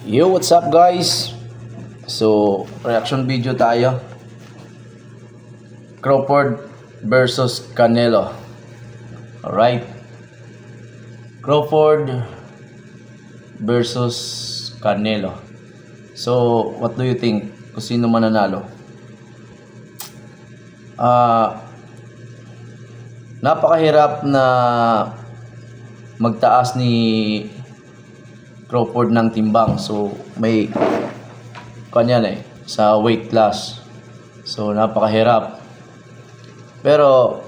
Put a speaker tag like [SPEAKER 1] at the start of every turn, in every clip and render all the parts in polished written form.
[SPEAKER 1] Yo, what's up guys? So, reaction video tayo. Crawford versus Canelo. Alright. Crawford versus Canelo. So, what do you think? Kung sino mananalo? Napakahirap na magtaas ni Crawford ng timbang. So may kanya na sa weight class. So napakahirap. Pero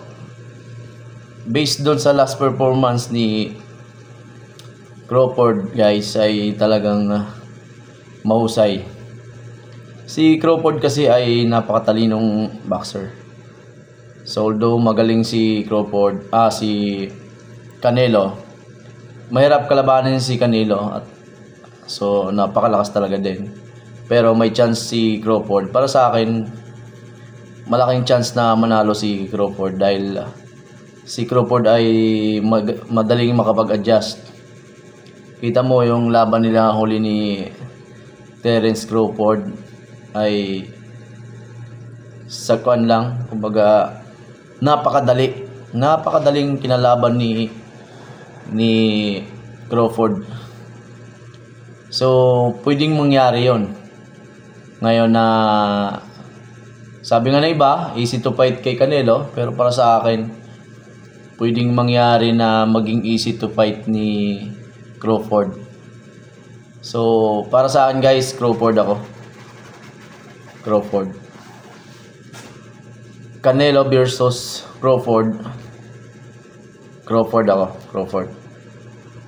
[SPEAKER 1] based doon sa last performance ni Crawford guys ay talagang mahusay. Si Crawford kasi ay napakatalinong boxer. So although magaling si Crawford, si Canelo, mahirap kalabanin si Canelo at so napakalakas talaga din. Pero may chance si Crawford. Para sa akin, malaking chance na manalo si Crawford dahil si Crawford ay madaling makapag-adjust. Kita mo yung laban nila huli ni Terence Crawford ay sakuan lang, kumbaga napakadaling kinalaban ni Crawford. So pwedeng mangyari yon ngayon na sabi nga na iba easy to fight kay Canelo, pero para sa akin pwedeng mangyari na maging easy to fight ni Crawford. So para sa akin guys, Crawford ako. Crawford. Canelo versus Crawford. Crawford ako. Crawford.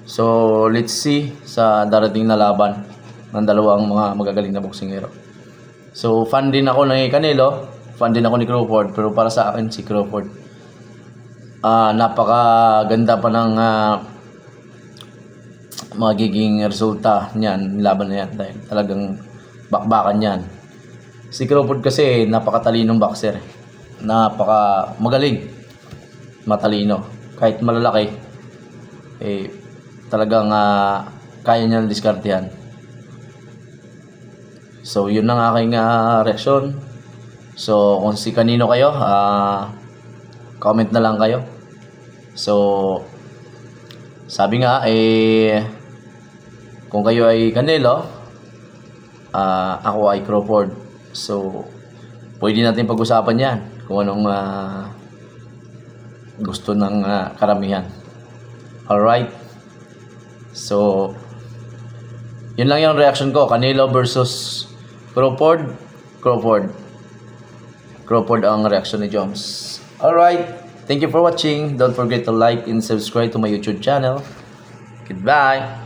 [SPEAKER 1] So let's see sa darating na laban ng dalawang mga magagaling na boksingero. So fan din ako ni Canelo, fan din ako ni Crawford, pero para sa akin si Crawford. Napakaganda pa ng magiging resulta niyan, laban na yan dahil talagang bakbakan yan. Si Crawford kasi napakatalinong boxer. Napaka magaling. Matalino. Kahit malalaki talagang kaya niya diskartehan. So yun ang aking reaction. So kung si kanino kayo, comment na lang kayo. So sabi nga kung kayo ay Canelo, ako ay Crawford. So pwede natin pag-usapan yan kung anong gusto ng karamihan. Alright. So yun lang yung reaction ko. Canelo versus Crawford. Crawford ang reaction ni Joms. Alright. Thank you for watching. Don't forget to like and subscribe to my YouTube channel. Goodbye.